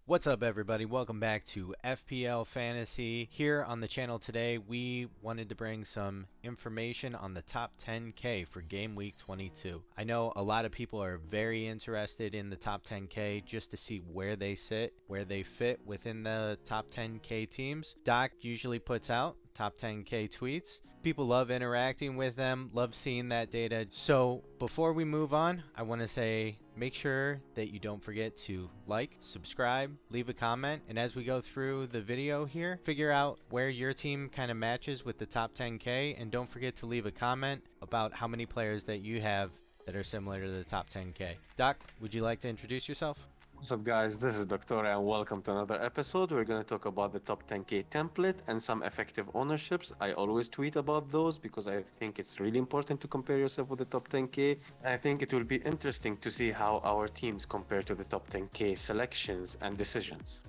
What's up, everybody? Welcome back to FPL Fantasy. Here on the channel today, we wanted to bring some information on the top 10K for game week 22. I know a lot of people are very interested in the top 10K just to see where they sit, where they fit within the top 10K teams. Doc usually puts out top 10K tweets. People love interacting with them, love seeing that data. So before we move on, I want to say make sure that you don't forget to like, subscribe, leave a comment, and as we go through the video here, figure out where your team kind of matches with the top 10K, and don't forget to leave a comment about how many players that you have that are similar to the top 10K. Doc, would you like to introduce yourself? What's up, guys? This is Doctor, and welcome to another episode. We're going to talk about the top 10K template and some effective ownerships. I always tweet about those because I think it's really important to compare yourself with the top 10K. I think it will be interesting to see how our teams compare to the top 10K selections and decisions.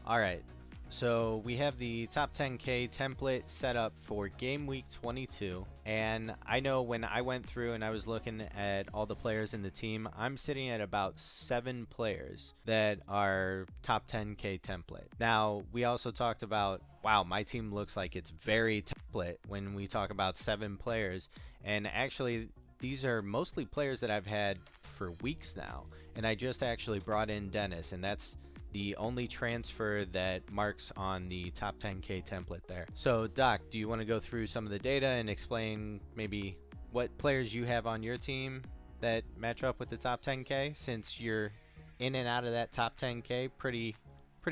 All right. So we have the top 10K template set up for game week 22, and I know when I went through and I was looking at all the players in the team, I'm sitting at about 7 players that are top 10K template. Now, we also talked about, wow, my team looks like it's very template when we talk about 7 players, and actually these are mostly players that I've had for weeks now, and I just actually brought in Dennis, and that's the only transfer that marks on the top 10K template there. So Doc, do you want to go through some of the data and explain maybe what players you have on your team that match up with the top 10K, since you're in and out of that top 10K pretty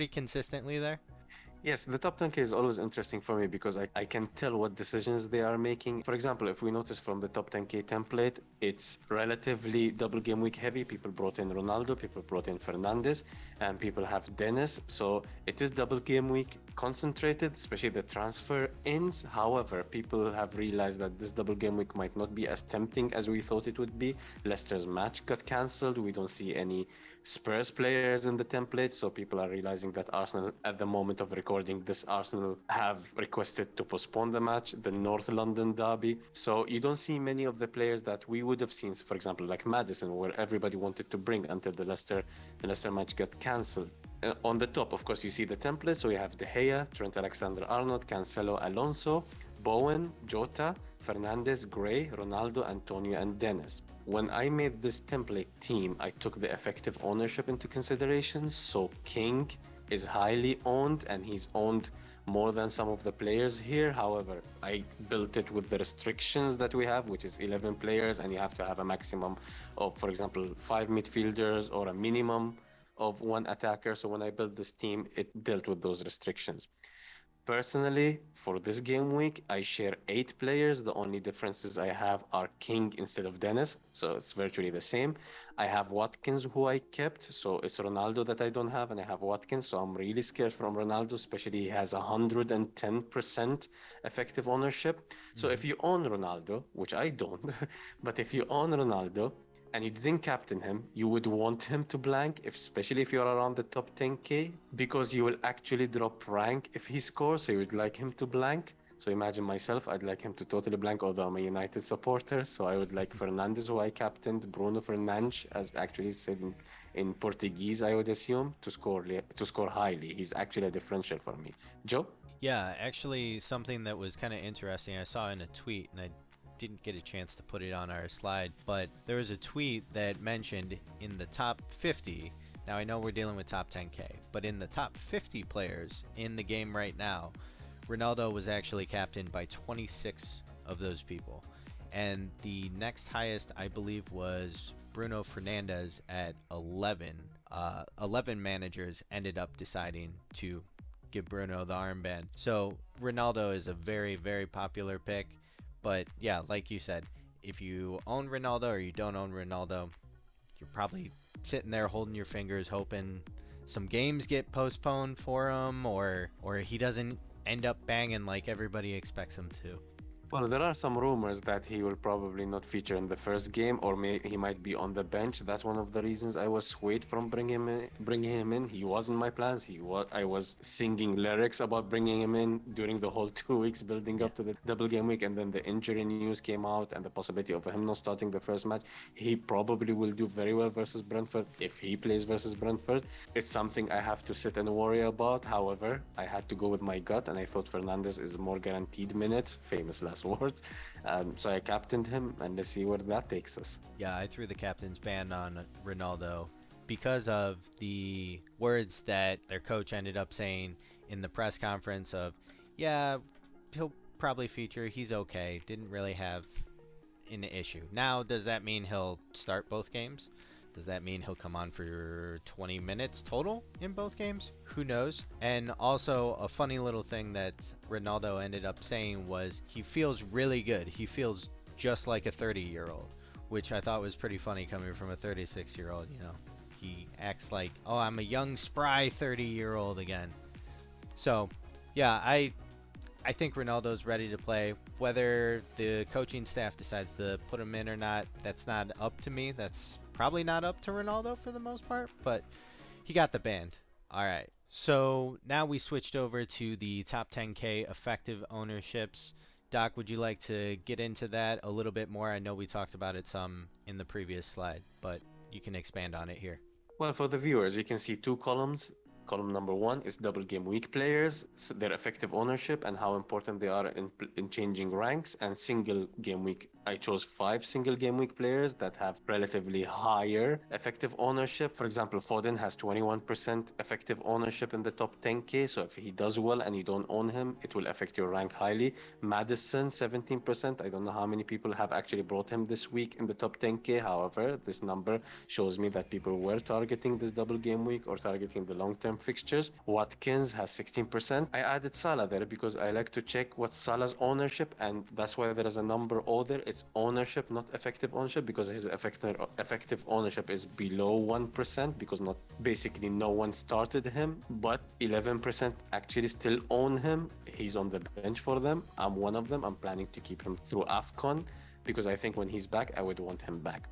consistently there? Yes, the top 10K is always interesting for me because I can tell what decisions they are making. For example, if we notice from the top 10K template, it's relatively double game week heavy. People brought in Ronaldo, people brought in Fernandes, and people have Dennis. So it is double game week concentrated, especially the transfer ins. However, people have realized that this double game week might not be as tempting as we thought it would be. Leicester's match got cancelled. We don't see any Spurs players in the template, so people are realizing that Arsenal, at the moment of recording this, Arsenal have requested to postpone the match, the North London derby. So you don't see many of the players that we would have seen, for example, like Madison, where everybody wanted to bring until the Leicester match got cancelled. On the top, of course, you see the template. So we have De Gea, Trent Alexander-Arnold, Cancelo, Alonso, Bowen, Jota, Fernandes, Gray, Ronaldo, Antonio, and Dennis. When I made this template team, I took the effective ownership into consideration. So King is highly owned, and he's owned more than some of the players here. However, I built it with the restrictions that we have, which is 11 players, and you have to have a maximum of, for example, 5 midfielders or a minimum of 1 attacker. So when I built this team, it dealt with those restrictions. Personally, for this game week, I share 8 players. The only differences I have are King instead of Dennis, so it's virtually the same. I have Watkins, who I kept, so it's Ronaldo that I don't have, and I have Watkins, so I'm really scared from Ronaldo, especially he has 110% effective ownership. So if you own Ronaldo, which I don't, but if you own Ronaldo, and you didn't captain him, you would want him to blank, especially if you're around the top 10K, because you will actually drop rank if he scores, so you would like him to blank. So imagine myself, I'd like him to totally blank, although I'm a United supporter, so I would like Fernandes, who I captained, Bruno Fernandes, as actually said in Portuguese, I would assume, to score highly. He's actually a differential for me. Joe? Yeah, actually something that was kind of interesting I saw in a tweet, and I didn't get a chance to put it on our slide, but there was a tweet that mentioned in the top 50, now I know we're dealing with top 10K, but in the top 50 players in the game right now, Ronaldo was actually captained by 26 of those people. And the next highest, I believe, was Bruno Fernandes at 11. 11 managers ended up deciding to give Bruno the armband. So Ronaldo is a very popular pick. But yeah, like you said, if you own Ronaldo or you don't own Ronaldo, you're probably sitting there holding your fingers, hoping some games get postponed for him, or he doesn't end up banging like everybody expects him to. Well, there are some rumors that he will probably not feature in the first game, or he might be on the bench. That's one of the reasons I was swayed from bringing him in. He was in my plans. I was singing lyrics about bringing him in during the whole 2 weeks building Yeah. up to the double game week, and then the injury news came out and the possibility of him not starting the first match. He probably will do very well versus Brentford if he plays versus Brentford. It's something I have to sit and worry about. However, I had to go with my gut, and I thought Fernandez is more guaranteed minutes. Famous last words. So I captained him, and let's see where that takes us. Yeah, I threw the captain's ban on Ronaldo because of the words that their coach ended up saying in the press conference of, yeah, he'll probably feature, he's okay, didn't really have an issue. Now, does that mean he'll start both games? Does that mean he'll come on for 20 minutes total in both games? Who knows? And also, a funny little thing that Ronaldo ended up saying was he feels really good. He feels just like a 30-year-old, which I thought was pretty funny coming from a 36-year-old, you know. He acts like, oh, I'm a young, spry 30-year-old again. So, yeah, I think Ronaldo's ready to play. Whether the coaching staff decides to put him in or not, that's not up to me. That's probably not up to Ronaldo for the most part, but he got the band. All right. So now we switched over to the top 10K effective ownerships. Doc, would you like to get into that a little bit more? I know we talked about it some in the previous slide, but you can expand on it here. Well, for the viewers, you can see two columns. Column number one is double game week players, so their effective ownership and how important they are in changing ranks. And single game week, I chose 5 single game week players that have relatively higher effective ownership. For example, Foden has 21% effective ownership in the top 10K. So if he does well and you don't own him, it will affect your rank highly. Madison, 17%. I don't know how many people have actually brought him this week in the top 10K. However, this number shows me that people were targeting this double game week or targeting the long-term fixtures. Watkins has 16%. I added Salah there because I like to check what Salah's ownership, and that's why there is a number O there. It's ownership, not effective ownership, because his effective ownership is below 1% because not basically no one started him, but 11% actually still own him. He's on the bench for them. I'm one of them. I'm planning to keep him through AFCON because I think when he's back, I would want him back.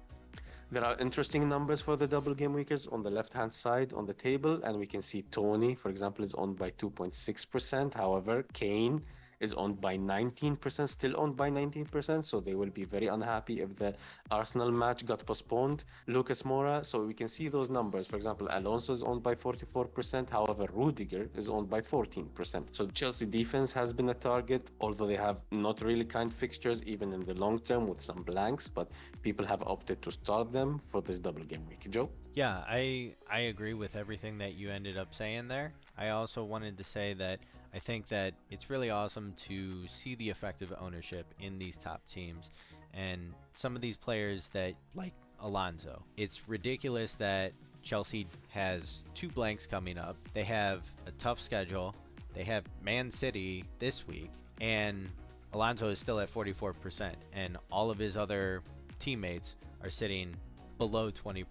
There are interesting numbers for the double game weekers on the left-hand side on the table, and we can see Tony, for example, is owned by 2.6%. However, Kane is owned by 19%, still owned by 19%, so they will be very unhappy if the Arsenal match got postponed. Lucas Moura, so we can see those numbers. For example, Alonso is owned by 44%, however, Rudiger is owned by 14%. So Chelsea defense has been a target, although they have not really kind fixtures, even in the long term with some blanks, but people have opted to start them for this double game week. Joe? Yeah, I agree with everything that you ended up saying there. I also wanted to say that I think that it's really awesome to see the effective ownership in these top teams and some of these players that like Alonso. It's ridiculous that Chelsea has 2 blanks coming up. They have a tough schedule. They have Man City this week, and Alonso is still at 44%, and all of his other teammates are sitting below 20%.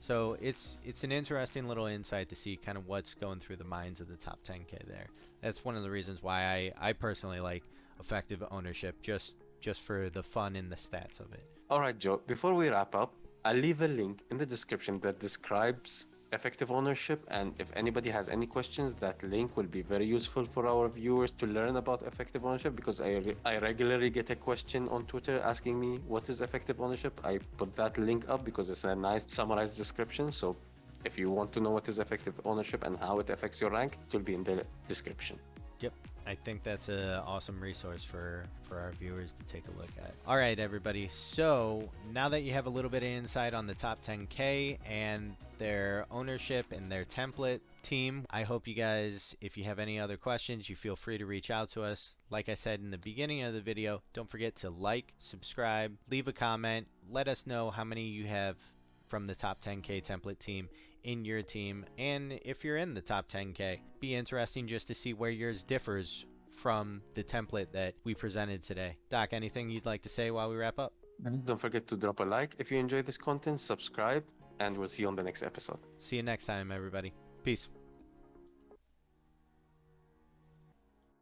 So it's an interesting little insight to see kind of what's going through the minds of the top 10K there. That's one of the reasons why I personally like effective ownership, just for the fun and the stats of it. All right, Joe, before we wrap up, I'll leave a link in the description that describes effective ownership, and if anybody has any questions, that link will be very useful for our viewers to learn about effective ownership, because I regularly get a question on Twitter asking me what is effective ownership. I put that link up because it's a nice summarized description, so if you want to know what is effective ownership and how it affects your rank, it will be in the description. Yep. I think that's an awesome resource for our viewers to take a look at. All right, everybody. So now that you have a little bit of insight on the top 10K and their ownership and their template team, I hope you guys, if you have any other questions, you feel free to reach out to us. Like I said in the beginning of the video, don't forget to like, subscribe, leave a comment. Let us know how many you have from the top 10K template team in your team, and if you're in the top 10K, be interesting just to see where yours differs from the template that we presented today. Doc, anything you'd like to say while we wrap up? Don't forget to drop a like if you enjoy this content, subscribe, and we'll see you on the next episode. See you next time, everybody. Peace.